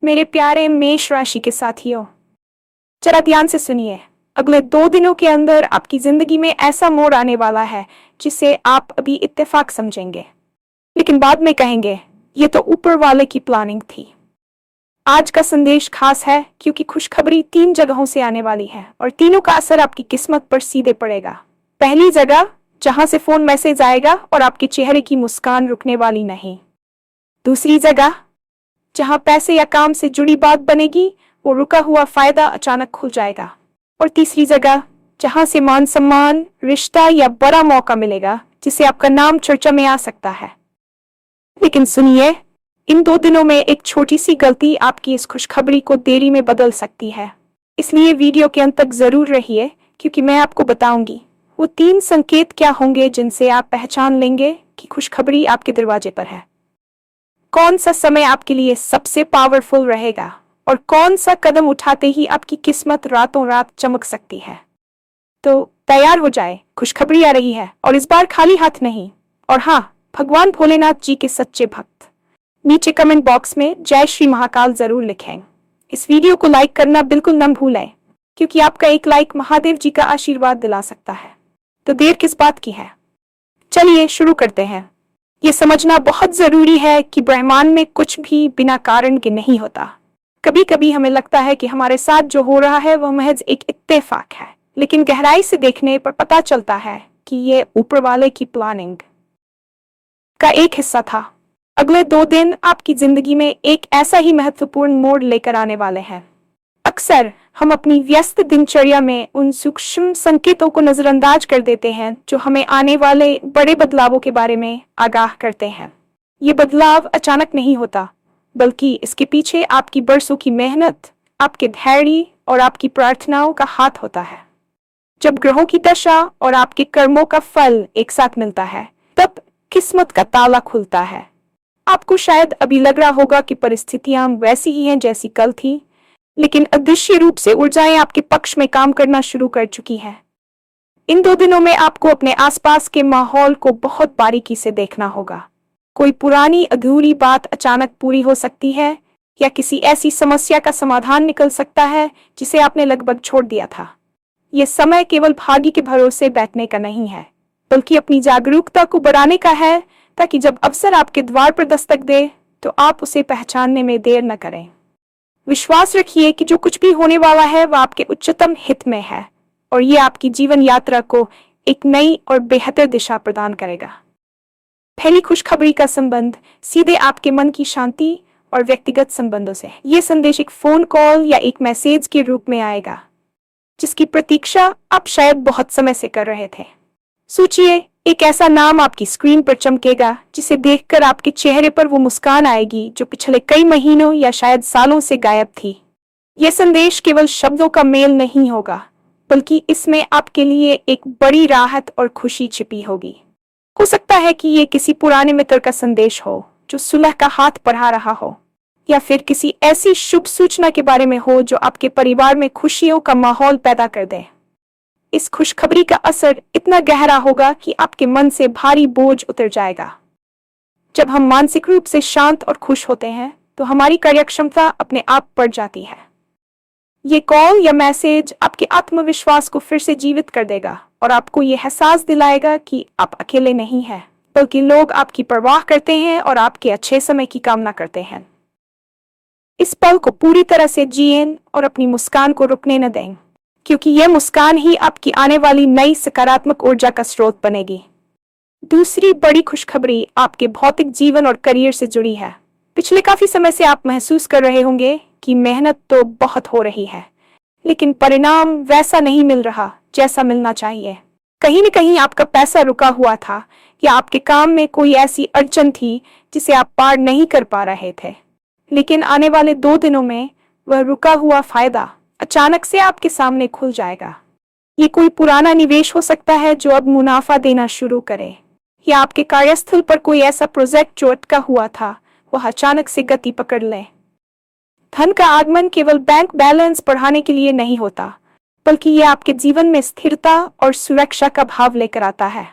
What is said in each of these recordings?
मेरे प्यारे मेष राशि के साथियों, जरा ध्यान से सुनिए। अगले 2 दिनों के अंदर आपकी जिंदगी में ऐसा मोड़ आने वाला है जिसे आप अभी इत्तेफाक समझेंगे, लेकिन बाद में कहेंगे ये तो ऊपर वाले की प्लानिंग थी। आज का संदेश खास है क्योंकि खुशखबरी 3 जगहों से आने वाली है और तीनों का असर आपकी किस्मत पर सीधे पड़ेगा। पहली जगह, जहां से फोन मैसेज आएगा और आपके चेहरे की मुस्कान रुकने वाली नहीं। दूसरी जगह, जहां पैसे या काम से जुड़ी बात बनेगी, वो रुका हुआ फायदा अचानक खुल जाएगा। और तीसरी जगह, जहां से मान सम्मान, रिश्ता या बड़ा मौका मिलेगा जिसे आपका नाम चर्चा में आ सकता है। लेकिन सुनिए, इन 2 दिनों में एक छोटी सी गलती आपकी इस खुशखबरी को देरी में बदल सकती है। इसलिए वीडियो के अंत तक जरूर रहिए, क्योंकि मैं आपको बताऊंगी वो 3 संकेत क्या होंगे जिनसे आप पहचान लेंगे कि खुशखबरी आपके दरवाजे पर है। कौन सा समय आपके लिए सबसे पावरफुल रहेगा और कौन सा कदम उठाते ही आपकी किस्मत रातों रात चमक सकती है। तो तैयार हो जाए, खुशखबरी आ रही है, और इस बार खाली हाथ नहीं। और हाँ, भगवान भोलेनाथ जी के सच्चे भक्त नीचे कमेंट बॉक्स में जय श्री महाकाल जरूर लिखें। इस वीडियो को लाइक करना बिल्कुल न भूलें, क्योंकि आपका एक लाइक महादेव जी का आशीर्वाद दिला सकता है। तो देर किस बात की है, चलिए शुरू करते हैं। ये समझना बहुत जरूरी है कि ब्रह्मांड में कुछ भी बिना कारण के नहीं होता। कभी कभी हमें लगता है कि हमारे साथ जो हो रहा है वह महज एक इत्तेफाक है, लेकिन गहराई से देखने पर पता चलता है कि ये ऊपर वाले की प्लानिंग का एक हिस्सा था। अगले 2 दिन आपकी जिंदगी में एक ऐसा ही महत्वपूर्ण मोड़ लेकर आने वाले हैं। अक्सर हम अपनी व्यस्त दिनचर्या में उन सूक्ष्म संकेतों को नजरअंदाज कर देते हैं जो हमें आने वाले बड़े बदलावों के बारे में आगाह करते हैं। ये बदलाव अचानक नहीं होता, बल्कि इसके पीछे आपकी बरसों की मेहनत, आपके धैर्य और आपकी प्रार्थनाओं का हाथ होता है। जब ग्रहों की दशा और आपके कर्मों का फल एक साथ मिलता है, तब किस्मत का ताला खुलता है। आपको शायद अभी लग रहा होगा कि परिस्थितियां वैसी ही हैं जैसी कल थी, लेकिन अदृश्य रूप से ऊर्जाएं आपके पक्ष में काम करना शुरू कर चुकी हैं। इन 2 दिनों में आपको अपने आसपास के माहौल को बहुत बारीकी से देखना होगा। कोई पुरानी अधूरी बात अचानक पूरी हो सकती है, या किसी ऐसी समस्या का समाधान निकल सकता है जिसे आपने लगभग छोड़ दिया था। यह समय केवल भाग्य के भरोसे बैठने का नहीं है, बल्कि अपनी जागरूकता को बढ़ाने का है, ताकि जब अवसर आपके द्वार पर दस्तक दे तो आप उसे पहचानने में देर न करें। विश्वास रखिए कि जो कुछ भी होने वाला है वह आपके उच्चतम हित में है, और ये आपकी जीवन यात्रा को एक नई और बेहतर दिशा प्रदान करेगा। पहली खुशखबरी का संबंध सीधे आपके मन की शांति और व्यक्तिगत संबंधों से है। ये संदेश एक फोन कॉल या एक मैसेज के रूप में आएगा, जिसकी प्रतीक्षा आप शायद बहुत समय से कर रहे थे। सोचिए, एक ऐसा नाम आपकी स्क्रीन पर चमकेगा जिसे देखकर आपके चेहरे पर वो मुस्कान आएगी जो पिछले कई महीनों या शायद सालों से गायब थी। यह संदेश केवल शब्दों का मेल नहीं होगा, बल्कि इसमें आपके लिए एक बड़ी राहत और खुशी छिपी होगी। हो सकता है कि ये किसी पुराने मित्र का संदेश हो जो सुलह का हाथ बढ़ा रहा हो, या फिर किसी ऐसी शुभ सूचना के बारे में हो जो आपके परिवार में खुशियों का माहौल पैदा कर दे। इस खुशखबरी का असर इतना गहरा होगा कि आपके मन से भारी बोझ उतर जाएगा। जब हम मानसिक रूप से शांत और खुश होते हैं तो हमारी कार्यक्षमता अपने आप बढ़ जाती है। ये कॉल या मैसेज आपके आत्मविश्वास को फिर से जीवित कर देगा और आपको ये एहसास दिलाएगा कि आप अकेले नहीं हैं, बल्कि लोग आपकी परवाह करते हैं और आपके अच्छे समय की कामना करते हैं। इस पल को पूरी तरह से जिएं और अपनी मुस्कान को रुकने न दें, क्योंकि यह मुस्कान ही आपकी आने वाली नई सकारात्मक ऊर्जा का स्रोत बनेगी। दूसरी बड़ी खुशखबरी आपके भौतिक जीवन और करियर से जुड़ी है। पिछले काफी समय से आप महसूस कर रहे होंगे कि मेहनत तो बहुत हो रही है, लेकिन परिणाम वैसा नहीं मिल रहा जैसा मिलना चाहिए। कहीं न कहीं आपका पैसा रुका हुआ था, या आपके काम में कोई ऐसी अड़चन थी जिसे आप पार नहीं कर पा रहे थे। लेकिन आने वाले 2 दिनों में वह रुका हुआ फायदा अचानक से आपके सामने खुल जाएगा। ये कोई पुराना निवेश हो सकता है जो अब मुनाफा देना शुरू करे, या आपके कार्यस्थल पर कोई ऐसा प्रोजेक्ट जो अटका हुआ था वह अचानक से गति पकड़ ले। धन का आगमन केवल बैंक बैलेंस बढ़ाने के लिए नहीं होता, बल्कि यह आपके जीवन में स्थिरता और सुरक्षा का भाव लेकर आता है।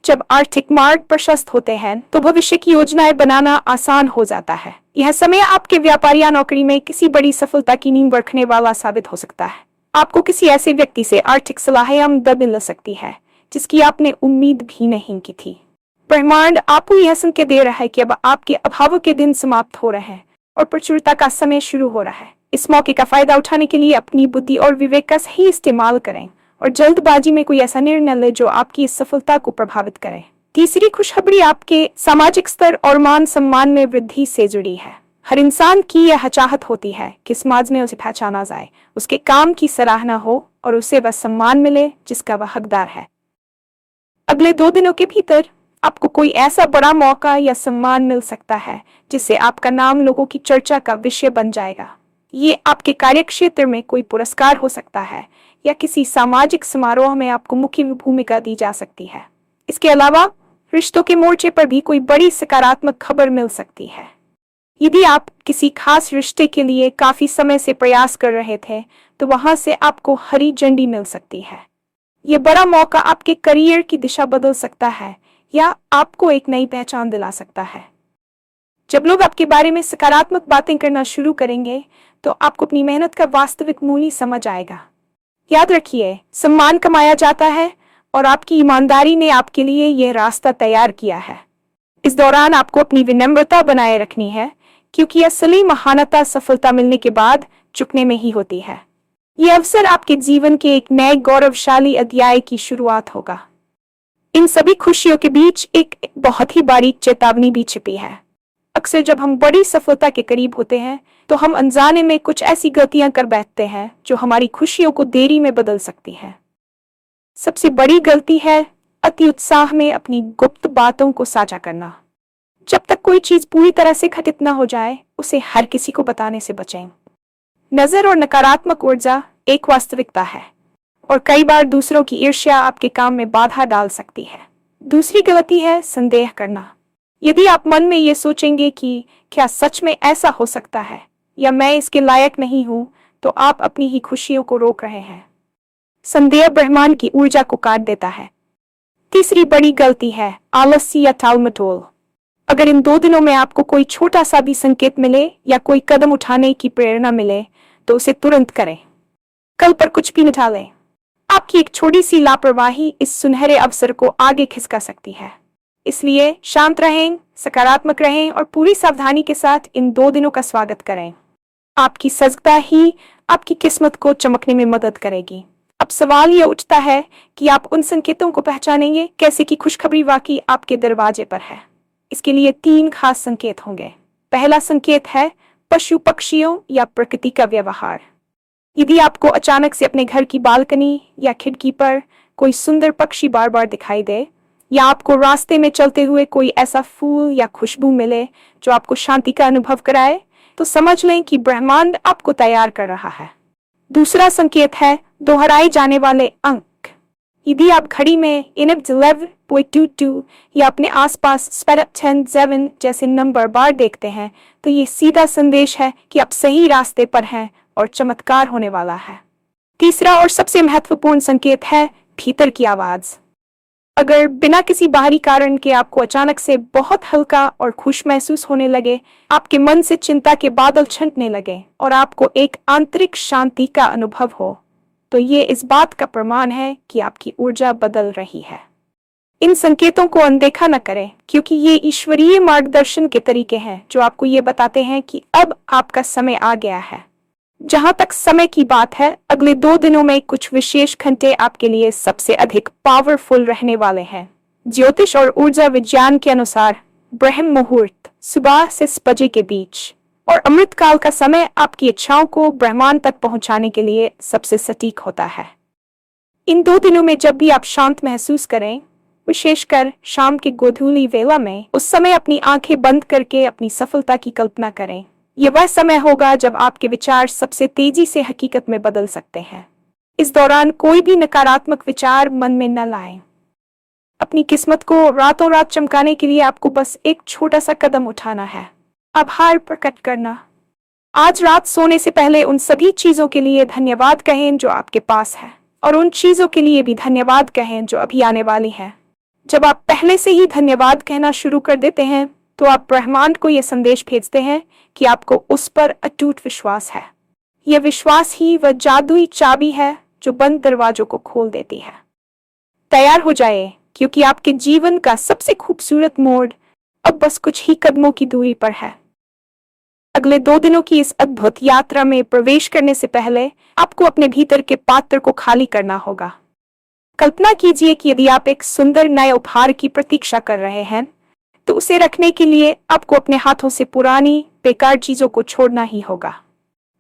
जब आर्थिक मार्ग प्रशस्त होते हैं तो भविष्य की योजनाएं बनाना आसान हो जाता है। यह समय आपके व्यापार या नौकरी में किसी बड़ी सफलता की नींव रखने वाला साबित हो सकता है। आपको किसी ऐसे व्यक्ति से आर्थिक सलाह या मदद मिल सकती है जिसकी आपने उम्मीद भी नहीं की थी। ब्रह्मांड आपको यह संकेत दे रहा है कि अब आपके अभावों के दिन समाप्त हो रहे हैं और प्रचुरता का समय शुरू हो रहा है। इस मौके का फायदा उठाने के लिए अपनी बुद्धि और विवेक का सही इस्तेमाल करें और जल्दबाजी में कोई ऐसा निर्णय ले जो आपकी इस सफलता को प्रभावित करे। तीसरी खुशखबरी आपके सामाजिक स्तर और मान सम्मान में वृद्धि से जुड़ी है। हर इंसान की यह चाहत होती है कि समाज में उसे पहचाना जाए, उसके काम की सराहना हो और उसे वह सम्मान मिले जिसका वह हकदार है। अगले 2 दिनों के भीतर आपको कोई ऐसा बड़ा मौका या सम्मान मिल सकता है जिससे आपका नाम लोगों की चर्चा का विषय बन जाएगा। ये आपके कार्यक्षेत्र में कोई पुरस्कार हो सकता है या किसी सामाजिक समारोह में आपको मुख्य भूमिका दी जा सकती है। इसके अलावा रिश्तों के मोर्चे पर भी कोई बड़ी सकारात्मक खबर मिल सकती है। यदि आप किसी खास रिश्ते के लिए काफी समय से प्रयास कर रहे थे तो वहां से आपको हरी झंडी मिल सकती है। यह बड़ा मौका आपके करियर की दिशा बदल सकता है या आपको एक नई पहचान दिला सकता है। जब लोग आपके बारे में सकारात्मक बातें करना शुरू करेंगे तो आपको अपनी मेहनत का वास्तविक मूल्य समझ आएगा। याद रखिए, सम्मान कमाया जाता है और आपकी ईमानदारी ने आपके लिए यह रास्ता तैयार किया है। इस दौरान आपको अपनी विनम्रता बनाए रखनी है क्योंकि असली महानता सफलता मिलने के बाद चुकने में ही होती है। यह अवसर आपके जीवन के एक नए गौरवशाली अध्याय की शुरुआत होगा। इन सभी खुशियों के बीच एक बहुत ही बारीक चेतावनी भी छिपी है। अक्सर जब हम बड़ी सफलता के करीब होते हैं तो हम अनजाने में कुछ ऐसी गलतियां कर बैठते हैं जो हमारी खुशियों को देरी में बदल सकती हैं। सबसे बड़ी गलती है अति उत्साह में अपनी गुप्त बातों को साझा करना। जब तक कोई चीज पूरी तरह से घटित न हो जाए उसे हर किसी को बताने से बचें। नजर और नकारात्मक ऊर्जा एक वास्तविकता है और कई बार दूसरों की ईर्ष्या आपके काम में बाधा डाल सकती है। दूसरी गलती है संदेह करना। यदि आप मन में ये सोचेंगे कि क्या सच में ऐसा हो सकता है या मैं इसके लायक नहीं हूं, तो आप अपनी ही खुशियों को रोक रहे हैं। संदेह ब्रह्मांड की ऊर्जा को काट देता है। तीसरी बड़ी गलती है आलस्य या टालमटोल। अगर इन 2 दिनों में आपको कोई छोटा सा भी संकेत मिले या कोई कदम उठाने की प्रेरणा मिले तो उसे तुरंत करें। कल पर कुछ भी न टालें। आपकी एक छोटी सी लापरवाही इस सुनहरे अवसर को आगे खिसका सकती है। इसलिए शांत रहें, सकारात्मक रहें और पूरी सावधानी के साथ इन 2 दिनों का स्वागत करें। आपकी सजगता ही आपकी किस्मत को चमकने में मदद करेगी। अब सवाल यह उठता है कि आप उन संकेतों को पहचानेंगे कैसे कि खुशखबरी वाकई आपके दरवाजे पर है। इसके लिए 3 खास संकेत होंगे। पहला संकेत है पशु पक्षियों या प्रकृति का व्यवहार। यदि आपको अचानक से अपने घर की बालकनी या खिड़की पर कोई सुंदर पक्षी बार बार दिखाई दे या आपको रास्ते में चलते हुए कोई ऐसा फूल या खुशबू मिले जो आपको शांति का अनुभव कराए, तो समझ लें कि ब्रह्मांड आपको तैयार कर रहा है। दूसरा संकेत है दोहराए जाने वाले अंक। यदि आप घड़ी में INF 11.22 या अपने आसपास स्पेड 10-7 जैसे नंबर बार देखते हैं तो ये सीधा संदेश है कि आप सही रास्ते पर हैं और चमत्कार होने वाला है। तीसरा और सबसे महत्वपूर्ण संकेत है भीतर की आवाज। अगर बिना किसी बाहरी कारण के आपको अचानक से बहुत हल्का और खुश महसूस होने लगे, आपके मन से चिंता के बादल छंटने लगे और आपको एक आंतरिक शांति का अनुभव हो, तो ये इस बात का प्रमाण है कि आपकी ऊर्जा बदल रही है। इन संकेतों को अनदेखा न करें क्योंकि ये ईश्वरीय मार्गदर्शन के तरीके हैं जो आपको ये बताते हैं कि अब आपका समय आ गया है। जहां तक समय की बात है, अगले 2 दिनों में कुछ विशेष घंटे आपके लिए सबसे अधिक पावरफुल रहने वाले हैं। ज्योतिष और ऊर्जा विज्ञान के अनुसार ब्रह्म मुहूर्त सुबह से 6 बजे के बीच और अमृत काल का समय आपकी इच्छाओं को ब्रह्मांड तक पहुंचाने के लिए सबसे सटीक होता है। इन 2 दिनों में जब भी आप शांत महसूस करें, विशेषकर शाम के गोधूली वेला में, उस समय अपनी आंखें बंद करके अपनी सफलता की कल्पना करें। यह वह समय होगा जब आपके विचार सबसे तेजी से हकीकत में बदल सकते हैं। इस दौरान कोई भी नकारात्मक विचार मन में न लाएं। अपनी किस्मत को रातों रात चमकाने के लिए आपको बस एक छोटा सा कदम उठाना है, आभार प्रकट करना। आज रात सोने से पहले उन सभी चीजों के लिए धन्यवाद कहें जो आपके पास है और उन चीजों के लिए भी धन्यवाद कहें जो अभी आने वाली हैं। जब आप पहले से ही धन्यवाद कहना शुरू कर देते हैं तो आप ब्रह्मांड को यह संदेश भेजते हैं कि आपको उस पर अटूट विश्वास है। यह विश्वास ही वह जादुई चाबी है जो बंद दरवाजों को खोल देती है। तैयार हो जाए, क्योंकि आपके जीवन का सबसे खूबसूरत मोड़ अब बस कुछ ही कदमों की दूरी पर है। अगले 2 दिनों की इस अद्भुत यात्रा में प्रवेश करने से पहले आपको अपने भीतर के पात्र को खाली करना होगा। कल्पना कीजिए कि यदि आप एक सुंदर नए उपहार की प्रतीक्षा कर रहे हैं, तो उसे रखने के लिए आपको अपने हाथों से पुरानी बेकार चीजों को छोड़ना ही होगा।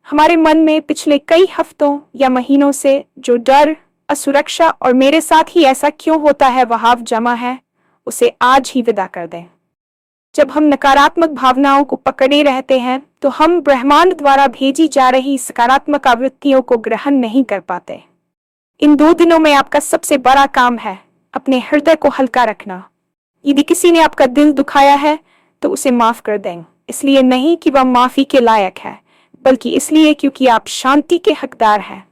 हमारे मन में पिछले कई हफ्तों या महीनों से जो डर, असुरक्षा और मेरे साथ ही ऐसा क्यों होता है वहां जमा है, उसे आज ही विदा कर दें। जब हम नकारात्मक भावनाओं को पकड़े रहते हैं, तो हम ब्रह्मांड द्वारा भेजी जा रही सकारात्मक आवृत्तियों को ग्रहण नहीं कर पाते। इन 2 दिनों में आपका सबसे बड़ा काम है अपने हृदय को हल्का रखना। यदि किसी ने आपका दिल दुखाया है, तो उसे माफ कर दें, इसलिए नहीं कि वह माफी के लायक है, बल्कि इसलिए क्योंकि आप शांति के हकदार हैं।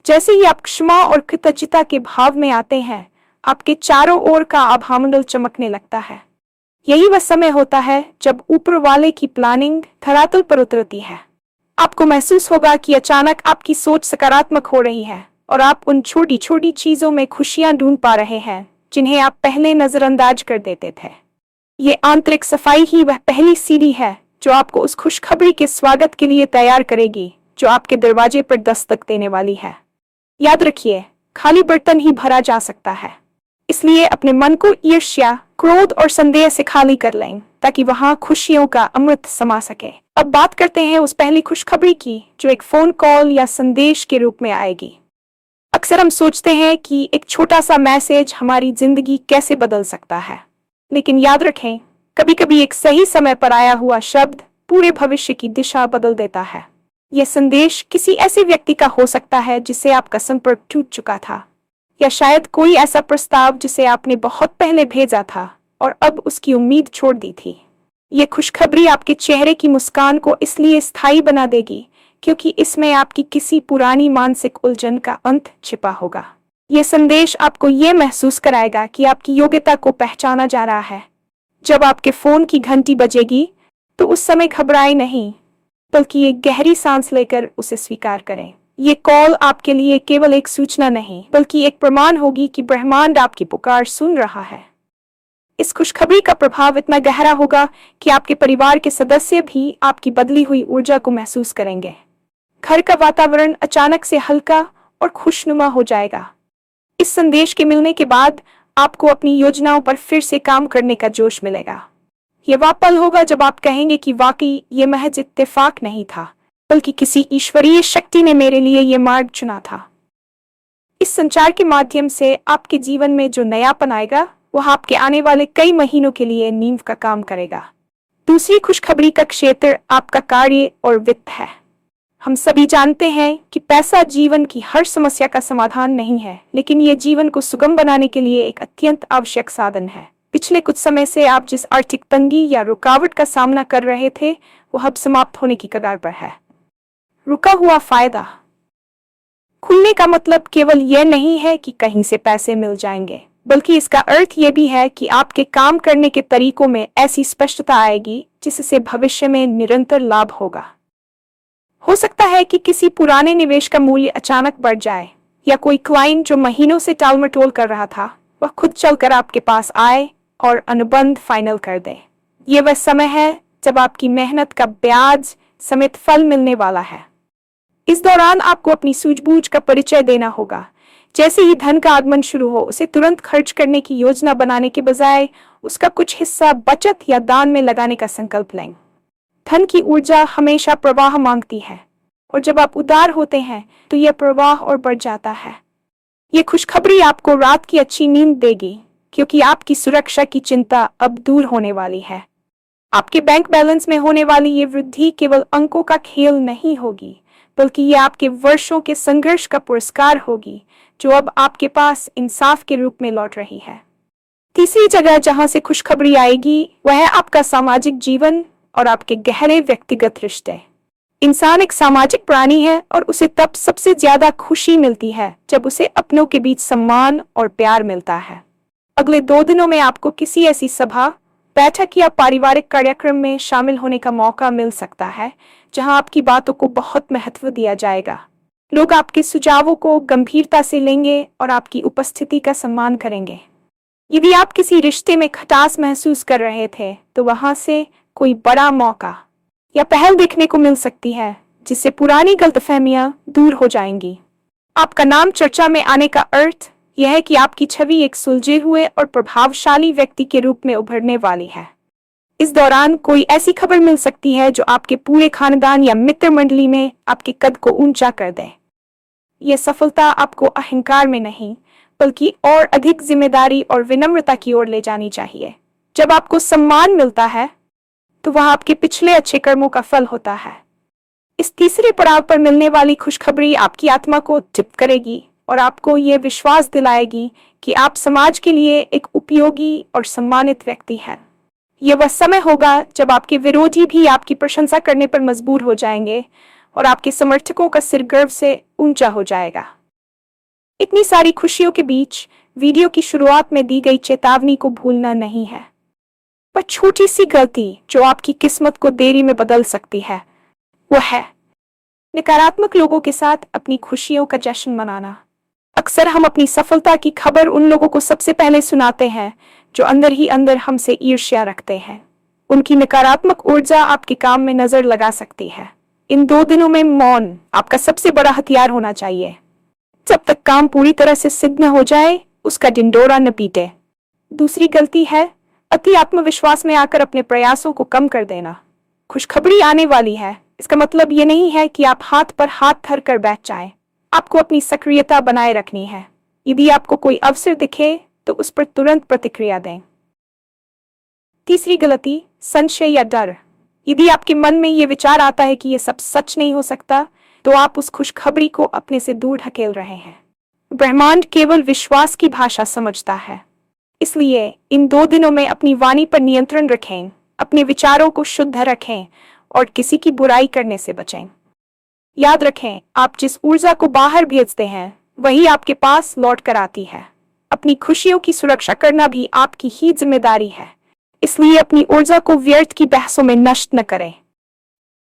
जैसे ही आप क्षमा और कृतज्ञता के भाव में आते हैं, आपके चारों ओर का आभामंडल चमकने लगता है। यही वह समय होता है जब ऊपर वाले की प्लानिंग धरातल पर उतरती है। आपको महसूस होगा कि अचानक आपकी सोच सकारात्मक हो रही है और आप उन छोटी छोटी चीजों में खुशियां ढूंढ पा रहे हैं जिन्हें आप पहले नजरअंदाज कर देते थे। ये आंतरिक सफाई ही वह पहली सीढ़ी है जो आपको उस खुशखबरी के स्वागत के लिए तैयार करेगी जो आपके दरवाजे पर दस्तक देने वाली है। याद रखिए, खाली बर्तन ही भरा जा सकता है, इसलिए अपने मन को ईर्ष्या, क्रोध और संदेह से खाली कर लें ताकि वहां खुशियों का अमृत समा सके। अब बात करते हैं उस पहली खुशखबरी की जो एक फोन कॉल या संदेश के रूप में आएगी। अक्सर हम सोचते हैं कि एक छोटा सा मैसेज हमारी जिंदगी कैसे बदल सकता है, लेकिन याद रखें, कभी कभी एक सही समय पर आया हुआ शब्द पूरे भविष्य की दिशा बदल देता है। यह संदेश किसी ऐसे व्यक्ति का हो सकता है जिससे आपका संपर्क टूट चुका था, या शायद कोई ऐसा प्रस्ताव जिसे आपने बहुत पहले भेजा था और अब उसकी उम्मीद छोड़ दी थी। ये खुशखबरी आपके चेहरे की मुस्कान को इसलिए स्थायी बना देगी क्योंकि इसमें आपकी किसी पुरानी मानसिक उलझन का अंत छिपा होगा। ये संदेश आपको ये महसूस कराएगा कि आपकी योग्यता को पहचाना जा रहा है। जब आपके फोन की घंटी बजेगी, तो उस समय घबराएं नहीं, बल्कि एक गहरी सांस लेकर उसे स्वीकार करें। ये कॉल आपके लिए केवल एक सूचना नहीं, बल्कि एक प्रमाण होगी कि ब्रह्मांड आपकी पुकार सुन रहा है। इस खुशखबरी का प्रभाव इतना गहरा होगा कि आपके परिवार के सदस्य भी आपकी बदली हुई ऊर्जा को महसूस करेंगे। घर का वातावरण अचानक से हल्का और खुशनुमा हो जाएगा। इस संदेश के मिलने के बाद आपको अपनी योजनाओं पर फिर से काम करने का जोश मिलेगा। यह वह पल होगा जब आप कहेंगे कि वाकई ये महज इत्तेफाक नहीं था, बल्कि किसी ईश्वरीय शक्ति ने मेरे लिए ये मार्ग चुना था। इस संचार के माध्यम से आपके जीवन में जो नयापन आएगा, वह आपके आने वाले कई महीनों के लिए नींव का काम करेगा। दूसरी खुशखबरी का क्षेत्र आपका कार्य और वित्त है। हम सभी जानते हैं कि पैसा जीवन की हर समस्या का समाधान नहीं है, लेकिन ये जीवन को सुगम बनाने के लिए एक अत्यंत आवश्यक साधन है। पिछले कुछ समय से आप जिस आर्थिक तंगी या रुकावट का सामना कर रहे थे, वह अब समाप्त होने की कगार पर है। रुका हुआ फायदा। खुलने का मतलब केवल यह नहीं है कि कहीं से पैसे मिल जाएंगे, बल्कि इसका अर्थ यह भी है कि आपके काम करने के तरीकों में ऐसी स्पष्टता आएगी जिससे भविष्य में निरंतर लाभ होगा। हो सकता है कि किसी पुराने निवेश का मूल्य अचानक बढ़ जाए, या कोई क्लाइंट जो महीनों से टालमटोल कर रहा था, वह खुद चलकर आपके पास आए और अनुबंध फाइनल कर दे। ये वह समय है जब आपकी मेहनत का ब्याज समेत फल मिलने वाला है। इस दौरान आपको अपनी सूझबूझ का परिचय देना होगा। जैसे ही धन का आगमन शुरू हो, उसे तुरंत खर्च करने की योजना बनाने के बजाय उसका कुछ हिस्सा बचत या दान में लगाने का संकल्प लें। धन की ऊर्जा हमेशा प्रवाह मांगती है, और जब आप उदार होते हैं तो यह प्रवाह और बढ़ जाता है। ये खुशखबरी आपको रात की अच्छी नींद देगी, क्योंकि आपकी सुरक्षा की चिंता अब दूर होने वाली है। आपके बैंक बैलेंस में होने वाली ये वृद्धि केवल अंकों का खेल नहीं होगी, बल्कि ये आपके वर्षों के संघर्ष का पुरस्कार होगी, जो अब आपके पास इंसाफ के रूप में लौट रही है। तीसरी जगह जहां से खुशखबरी आएगी, वह है आपका सामाजिक जीवन और आपके गहरे व्यक्तिगत रिश्ते। इंसान एक सामाजिक प्राणी है, और उसे तब सबसे ज्यादा खुशी मिलती है जब उसे अपनों के बीच सम्मान और प्यार मिलता है। अगले 2 दिनों में आपको किसी ऐसी सभा, बैठक या पारिवारिक कार्यक्रम में शामिल होने का मौका मिल सकता है, जहां आपकी बातों को बहुत महत्व दिया जाएगा। लोग आपके सुझावों को गंभीरता से लेंगे और आपकी उपस्थिति का सम्मान करेंगे। यदि आप किसी रिश्ते में खटास महसूस कर रहे थे, तो वहां से कोई बड़ा मौका या पहल देखने को मिल सकती है, जिससे पुरानी गलतफहमियां दूर हो जाएंगी। आपका नाम चर्चा में आने का अर्थ यह है कि आपकी छवि एक सुलझे हुए और प्रभावशाली व्यक्ति के रूप में उभरने वाली है। इस दौरान कोई ऐसी खबर मिल सकती है जो आपके पूरे खानदान या मित्र मंडली में आपके कद को ऊंचा कर दे। यह सफलता आपको अहंकार में नहीं, बल्कि और अधिक जिम्मेदारी और विनम्रता की ओर ले जानी चाहिए। जब आपको सम्मान मिलता है, तो वह आपके पिछले अच्छे कर्मों का फल होता है। इस तीसरे पड़ाव पर मिलने वाली खुशखबरी आपकी आत्मा को तृप्त करेगी और आपको यह विश्वास दिलाएगी कि आप समाज के लिए एक उपयोगी और सम्मानित व्यक्ति हैं। यह वह समय होगा जब आपके विरोधी भी आपकी प्रशंसा करने पर मजबूर हो जाएंगे और आपके समर्थकों का सिर गर्व से ऊंचा हो जाएगा। इतनी सारी खुशियों के बीच वीडियो की शुरुआत में दी गई चेतावनी को भूलना नहीं है। पर छोटी सी गलती जो आपकी किस्मत को देरी में बदल सकती है, वह है नकारात्मक लोगों के साथ अपनी खुशियों का जश्न मनाना। अक्सर हम अपनी सफलता की खबर उन लोगों को सबसे पहले सुनाते हैं जो अंदर ही अंदर हमसे ईर्ष्या रखते हैं। उनकी नकारात्मक ऊर्जा आपके काम में नजर लगा सकती है। इन 2 दिनों में मौन आपका सबसे बड़ा हथियार होना चाहिए। जब तक काम पूरी तरह से सिद्ध न हो जाए, उसका ढिंढोरा न पीटे। दूसरी गलती है अति आत्मविश्वास में आकर अपने प्रयासों को कम कर देना। खुशखबरी आने वाली है, इसका मतलब ये नहीं है कि आप हाथ पर हाथ धर कर बैठ जाएं। आपको अपनी सक्रियता बनाए रखनी है। यदि आपको कोई अवसर दिखे, तो उस पर तुरंत प्रतिक्रिया दें। तीसरी गलती, संशय या डर। यदि आपके मन में ये विचार आता है कि यह सब सच नहीं हो सकता, तो आप उस खुशखबरी को अपने से दूर ढकेल रहे हैं। ब्रह्मांड केवल विश्वास की भाषा समझता है। इसलिए इन 2 दिनों में अपनी वाणी पर नियंत्रण रखें, अपने विचारों को शुद्ध रखें और किसी की बुराई करने से बचें। याद रखें, आप जिस ऊर्जा को बाहर भेजते हैं, वही आपके पास लौट कर आती है। अपनी खुशियों की सुरक्षा करना भी आपकी ही जिम्मेदारी है। इसलिए अपनी ऊर्जा को व्यर्थ की बहसों में नष्ट न करें।